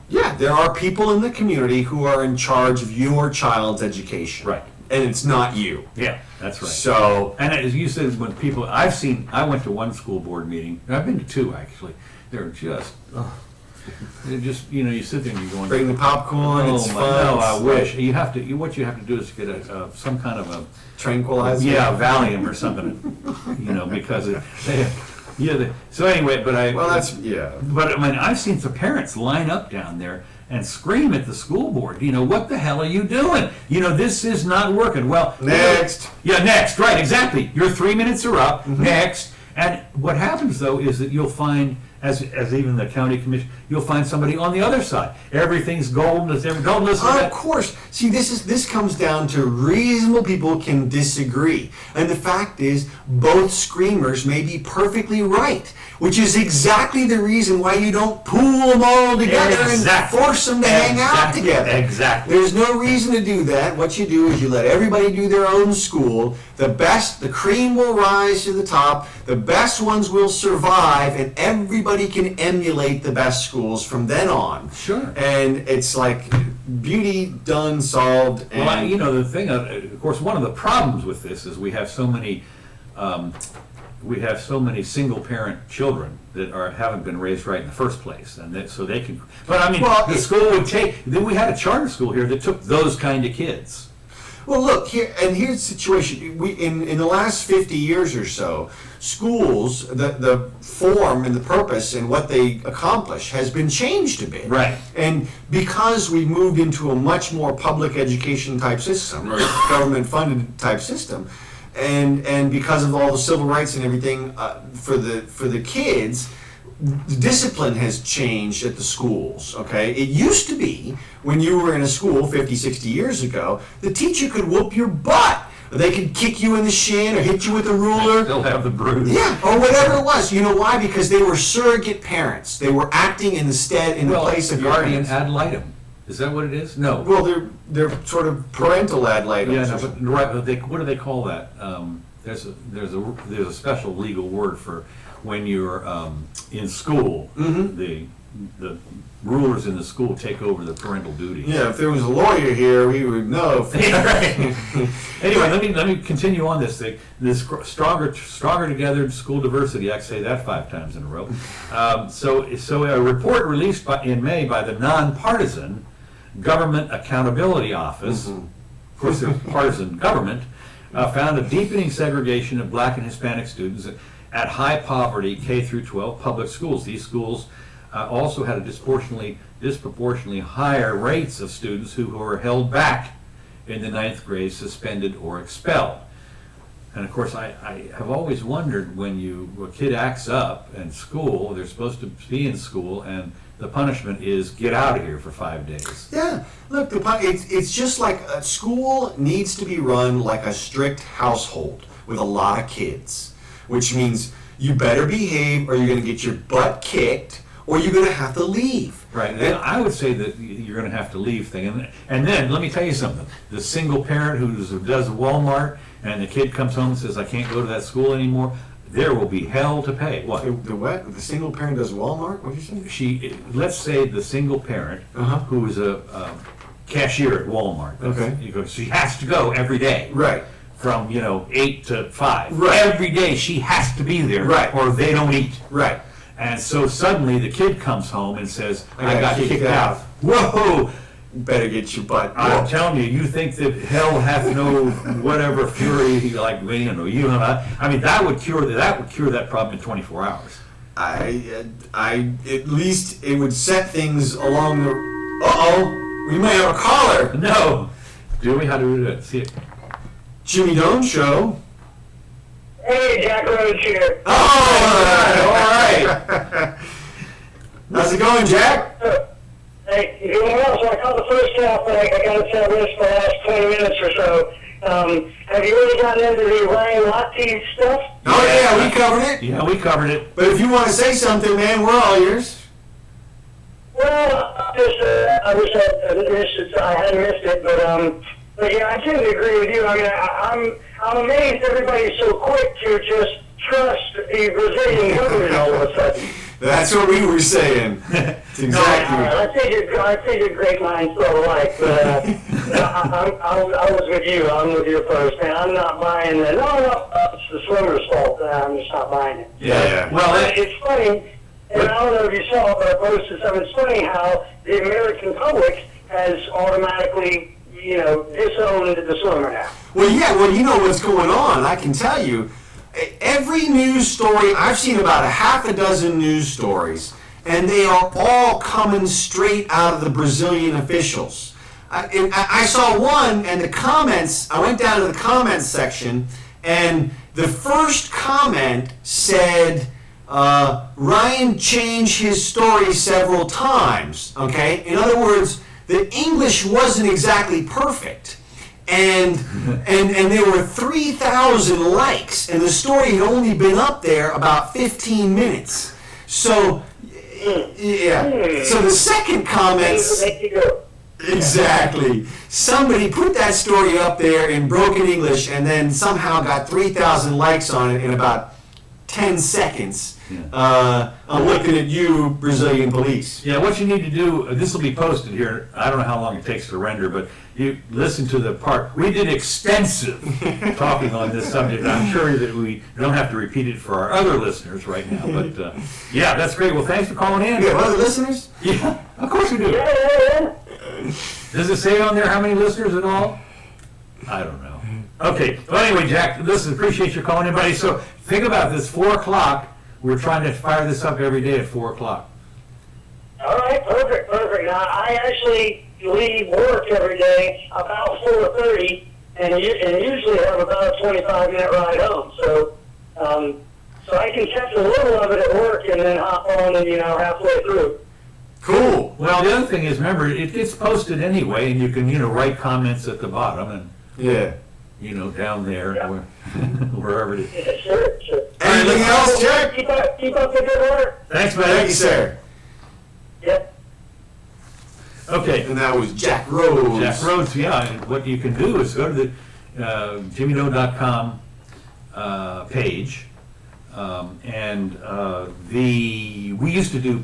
Yeah, there are people in the community who are in charge of your child's education. Right. And it's not you. Yeah, that's right. So, And as you said, when people, I went to one school board meeting, and I've been to two actually, they're just, you sit there and you're going, bring the popcorn, oh it's my, fun. no, I it's wish, what you have to do is get some kind of a, tranquilizer. yeah, Valium or something, because so anyway, Well, that's, yeah. But I mean, I've seen the parents line up down there and scream at the school board, what the hell are you doing? This is not working. Well, Next. Yeah, next, right, exactly. Your 3 minutes are up, next. And what happens though is that you'll find, as even the county commission, you'll find somebody on the other side. Everything's golden, don't listen to Of that. course. See, this comes down to reasonable people can disagree. And the fact is, both screamers may be perfectly right, which is exactly the reason why you don't pool them all together Exactly. and force them to hang out Exactly. together. Exactly. There's no reason to do that. What you do is you let everybody do their own school. The cream will rise to the top. The best ones will survive, and everybody can emulate the best schools from then on. Sure. And it's like beauty done, solved. And Well, the thing, of course, one of the problems with this is we have so many single-parent children that haven't been raised right in the first place, and so they can. But I mean, the school would take. Then we had a charter school here that took those kind of kids. Well, look here, and here's the situation. We in the last 50 years or so, schools, the form and the purpose and what they accomplish has been changed a bit. Right. And because we moved into a much more public education type system, or government funded type system, and because of all the civil rights and everything for the kids, the discipline has changed at the schools, okay? It used to be, when you were in a school 50, 60 years ago, the teacher could whoop your butt. They could kick you in the shin or hit you with a ruler. They'll have the bruise. Yeah, or whatever it was. You know why? Because they were surrogate parents. They were acting in the place of your guardian parents. ad litem. Is that what it is? No. Well, they're sort of parental ad litems. Yeah, no, but right. But what do they call that? There's a special legal word for when you're in school. The rulers in the school take over the parental duties. Yeah, if there was a lawyer here, we would know. Anyway, let me continue on this thing. This stronger together school diversity. I say that 5 times in a row. So a report released in May by the nonpartisan Government Accountability Office, of course, they're partisan government, found a deepening segregation of Black and Hispanic students at high poverty K through 12 public schools. These schools also had a disproportionately higher rates of students who were held back in the 9th grade, suspended or expelled. And of course, I have always wondered, when a kid acts up in school, they're supposed to be in school, and the punishment is get out of here for 5 days. Yeah, look, it's just like a school needs to be run like a strict household with a lot of kids, which means you better behave or you're going to get your butt kicked or you're going to have to leave. Right, and I would say that you're going to have to leave thing. And then, let me tell you something. The single parent who does Walmart and the kid comes home and says, I can't go to that school anymore, there will be hell to pay. What? The what? The single parent does Walmart? What did you say? Let's say the single parent who is a cashier at Walmart. Okay. She has to go every day. Right. from 8 to 5. Right. Every day she has to be there, Right. or they don't eat. Right. And so suddenly the kid comes home and says, I I got kicked out. Whoa! Better get your butt. I'm telling you, you think that hell hath no whatever fury like me, I mean, that would cure that problem in 24 hours. I at least it would set things along the. Uh-oh, we may have a caller. No, do we? How do we do it? See it? Jimmy Doane Show. Hey, Jack Rhodes here. Oh, all right. How's it going, Jack? Hey, you doing well? So I caught the first half, but I got to tell this for the last 20 minutes or so. Have you really gotten into the Ryan Lochte stuff? Oh yeah, we covered it. Yeah, we covered it. But if you want to say something, man, we're all ears. Well, I wish I hadn't missed it, but yeah, I tend to agree with you. I mean, I'm amazed everybody's so quick to just trust the Brazilian government all of a sudden. That's what we were saying. It's exactly. I figured great minds thought alike, but I was with you. I'm with you first, man. I'm not buying that. No, it's the swimmer's fault. I'm just not buying it. Yeah. Well, It's funny, and I don't know if you saw it, but I posted something. It's funny how the American public has automatically, disowned the swimmer now. Well, yeah. Well, you know what's going on. I can tell you. Every news story, I've seen about a half a dozen news stories, and they are all coming straight out of the Brazilian officials. I saw one, and the comments, I went down to the comments section, and the first comment said, Ryan changed his story several times, okay? In other words, the English wasn't exactly perfect. And there were 3,000 likes, and the story had only been up there about 15 minutes. So, yeah. So the second comments, exactly. Somebody put that story up there in broken English, and then somehow got 3,000 likes on it in about 10 seconds. I'm looking at you, Brazilian police. Yeah, what you need to do, this will be posted here. I don't know how long it takes to render, but you listen to the part. We did extensive talking on this subject. I'm sure that we don't have to repeat it for our other listeners right now, but yeah, that's great. Well, thanks for calling in. You have other listeners? Yeah, of course we do. Yeah. Does it say on there how many listeners at all? I don't know. Okay, well anyway, Jack, listen, appreciate your calling in, buddy. So think about this, 4 o'clock. We're trying to fire this up every day at 4 o'clock. All right, perfect. Now, I actually leave work every day about 4:30, and usually have about a 25-minute ride home. So I can catch a little of it at work and then hop on and halfway through. Cool. Well, the other thing is, remember, it gets posted anyway, and you can write comments at the bottom and Yeah. down there, wherever it is. Yeah, sure. Anything else, Jack? Keep up the good work. Thanks, man. Thank you, sir. Yep. Okay. And that was Jack Rhodes. Jack Rhodes, yeah. And what you can do is go to the jimmyknow.com page, and we used to do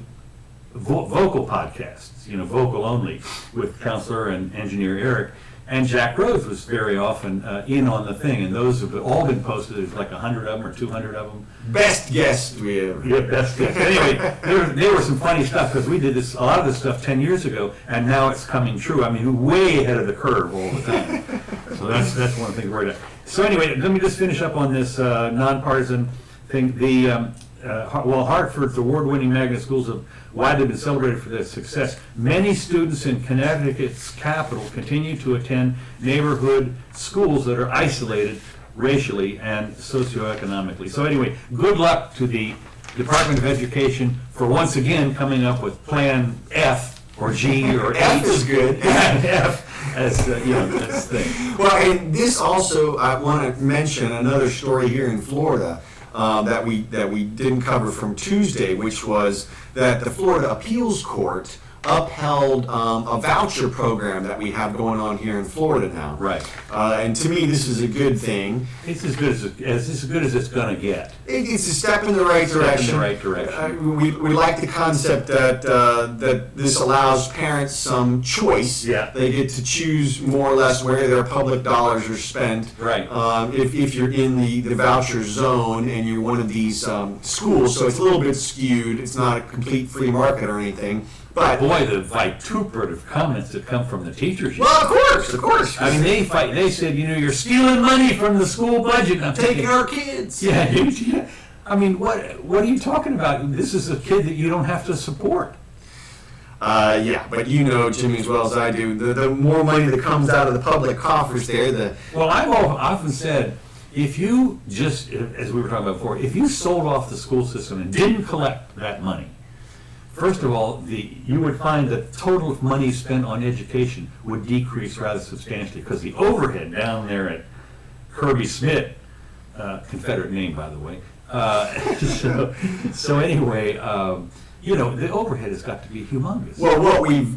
vocal podcasts, vocal only, with Counselor and Engineer Eric. And Jack Rhodes was very often in on the thing, and those have all been posted. There's like 100 of them or 200 of them. Best guest we ever. Yeah, best guess. Anyway, there were some funny stuff because we did a lot of this stuff 10 years ago, and now it's coming true. I mean, way ahead of the curve all the time. So that's one of the things we're worried about. So anyway, let me just finish up on this nonpartisan thing. Hartford's award-winning magnet schools have widely been celebrated for their success. Many students in Connecticut's capital continue to attend neighborhood schools that are isolated racially and socioeconomically. So anyway, good luck to the Department of Education for once again coming up with Plan F or G or F H. is good. F as that's the thing. Well, and this also, I want to mention another story here in Florida that we didn't cover from Tuesday, which was that the Florida Appeals Court upheld a voucher program that we have going on here in Florida now. Right. And to me, this is a good thing. It's as good as it's going to get. It's a step in the right direction. We like the concept that this allows parents some choice. Yeah. They get to choose more or less where their public dollars are spent. Right. If you're in the voucher zone and you're one of these schools, so it's a little bit skewed. It's not a complete free market or anything. But boy, the vituperative comments that come from the teachers. Well, of course. I mean, they fight. They said, you're stealing money from the school budget. And I'm taking our kids. Yeah, yeah. I mean, what are you talking about? This is a kid that you don't have to support. Yeah, but you know, Jimmy, as well as I do, the more money that comes out of the public coffers there, Well, I've often said, if you just, as we were talking about before, if you sold off the school system and didn't collect that money, first of all, you would find that total money spent on education would decrease rather substantially because the overhead down there at Kirby Smith, Confederate name, by the way. So anyway, the overhead has got to be humongous. Well, what we've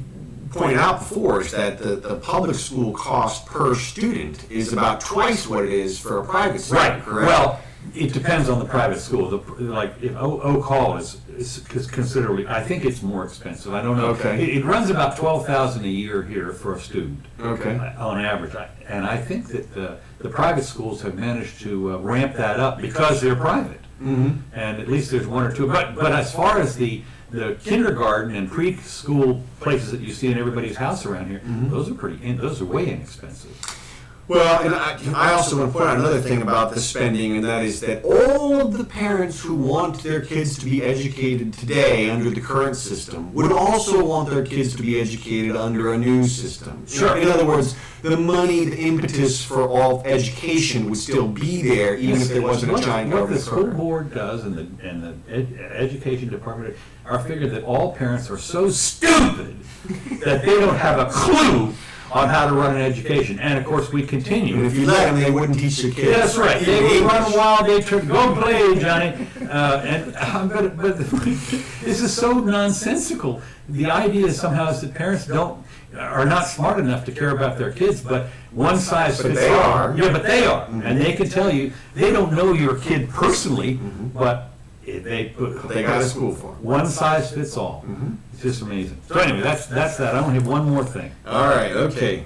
pointed out before is that the public school cost per student is about twice what it is for a private school. Right. Correct? Well, it depends on the private school. If Oak Hall is considerably, I think it's more expensive. I don't know. Okay. It runs about $12,000 a year here for a student. Okay. On average, and I think that the private schools have managed to ramp that up because they're private. Mm-hmm. And at least there's one or two. But as far as the kindergarten and preschool places that you see in everybody's house around here, those are way inexpensive. Well, and I also want to point out another thing about the spending, and that is that all of the parents who want their kids to be educated today under the current system would also want their kids to be educated under a new system. Sure. In other words, the money, the impetus for all education would still be there, even if there wasn't a giant What the government school program. board does and the education department are figured that all parents are so stupid that they don't have a clue on how to run an education. And of course, we continue. And if you let them, they wouldn't teach their kids. Yeah, that's right. They would run wild. They would go play, Johnny. But this is so nonsensical. The idea is somehow is that parents are not smart enough to care about their kids, but one size fits all. But they are. Yeah, but they are, and they can tell you they don't know your kid personally, but they got a school for them. One size fits all. It's just amazing. So anyway, that's that. I only have one more thing. All right, okay.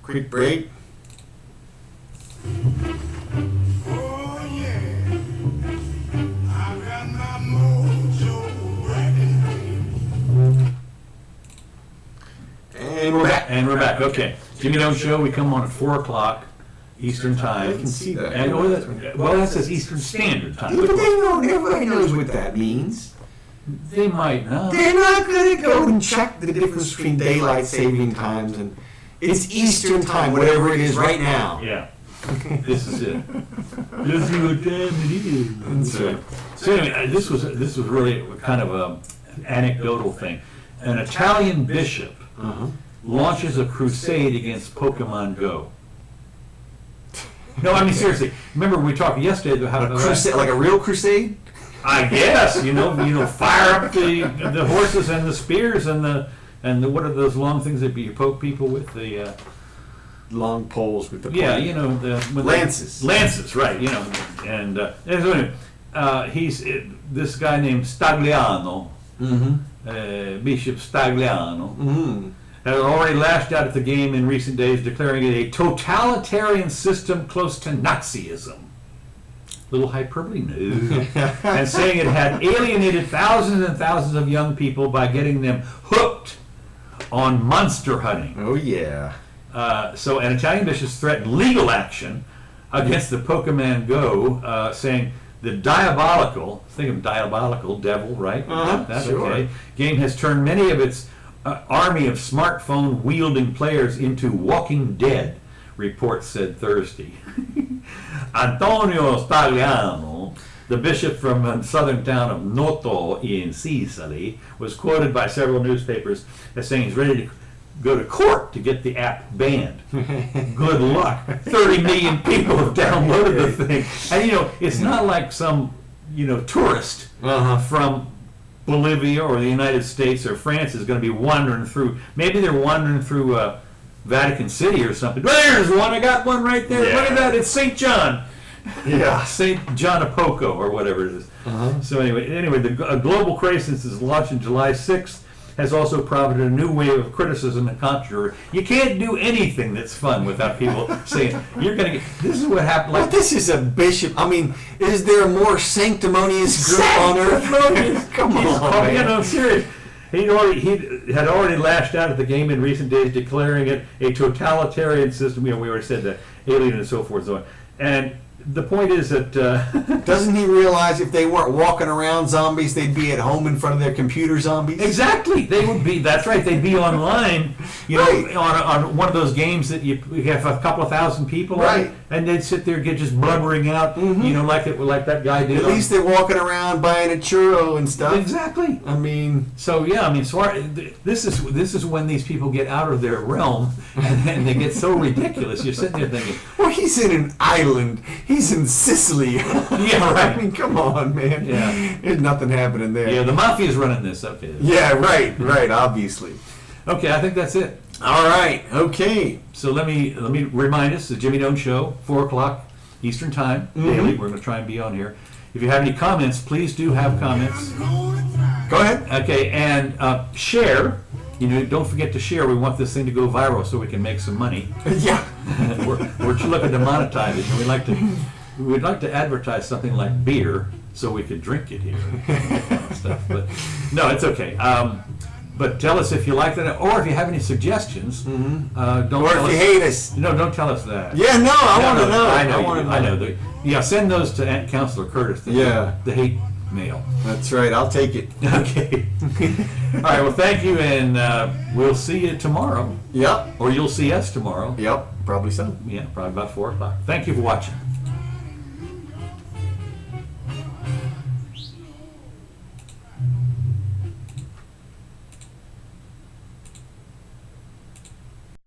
Quick break. Oh yeah, I've got my mojo rocking. And we're back. And we're back. Okay, Jimmy Doane Show. We come on at 4:00 Eastern Time. I can see that. And that says Eastern Standard Time. But everybody knows what that means. They might not. They're not going to go and check the difference between daylight saving times and it's Eastern time, whatever it is right now. Yeah. This is it. This is what time it is. That's right. So anyway, this was really kind of an anecdotal thing. An Italian bishop launches a crusade against Pokemon Go. No, I mean seriously. Remember we talked yesterday about how Crusade, like a real crusade? I guess fire up the horses and the spears and the what are those long things that you poke people with the Long poles with the lances. Lances, right? And he's this guy named Stagliano, Bishop Stagliano, has already lashed out at the game in recent days, declaring it a totalitarian system close to Nazism. Little hyperbole, no. And saying it had alienated thousands and thousands of young people by getting them hooked on monster hunting. Oh, yeah. So an Italian bishop threatened legal action against the Pokemon Go, saying the diabolical, think of diabolical, devil, right? That's sure. okay. Game has turned many of its army of smartphone-wielding players into walking dead, reports said Thursday. Antonio Stagliano, the bishop from the southern town of Noto in Sicily, was quoted by several newspapers as saying he's ready to go to court to get the app banned. Good luck. 30 million people have downloaded the thing. And it's not like some, tourist from Bolivia or the United States or France is going to be wandering through. Maybe they're wandering through Vatican City or something. There's one. I got one right there. Yeah. Look at that. It's St. John. Yeah. St. John of Poco or whatever it is. So anyway, a global crisis is launched on July 6th. Has also prompted a new wave of criticism and controversy. You can't do anything that's fun without people saying you're going to get. This is what happened. But this is a bishop. I mean, is there a more sanctimonious group on earth? Come on, man. You know, serious. He had already lashed out at the game in recent days, declaring it a totalitarian system. You know, we already said that, alien and so forth and so on. And the point is that doesn't he realize if they weren't walking around zombies, they'd be at home in front of their computer zombies? Exactly, they would be. That's right. They'd be online, you know, on one of those games that you have a couple of thousand people, right? On, and they'd sit there, get just blubbering out, you know, like that guy did. At least they're walking around buying a churro and stuff. Exactly. I mean, so yeah, I mean, so this is when these people get out of their realm and they get so ridiculous. You're sitting there thinking, well, he's in an island. He's in Sicily. Yeah, right. I mean, come on, man. Yeah. There's nothing happening there. Yeah, the mafia's running this. Okay. Yeah, right, obviously. Okay, I think that's it. All right, okay. So let me remind us, the Jimmy Doane Show, 4 o'clock Eastern Time, daily. We're going to try and be on here. If you have any comments, please do have comments. Go ahead. Okay, and share. You know, don't forget to share. We want this thing to go viral so we can make some money. Yeah. we're looking to monetize it. And we'd like to advertise something like beer so we could drink it here and stuff. But no, it's okay. But tell us if you like that, or if you have any suggestions. Don't Or tell if you us, hate us. No, don't tell us that. Yeah, no, I want to No, know. I know. want to know. I know. Yeah, send those to Councilor Curtis. The hate mail. That's right. I'll take it. Okay. All right. Well, thank you, and we'll see you tomorrow. Yep. Or you'll see us tomorrow. Yep. Probably so. Yeah, probably about 4 o'clock. Thank you for watching.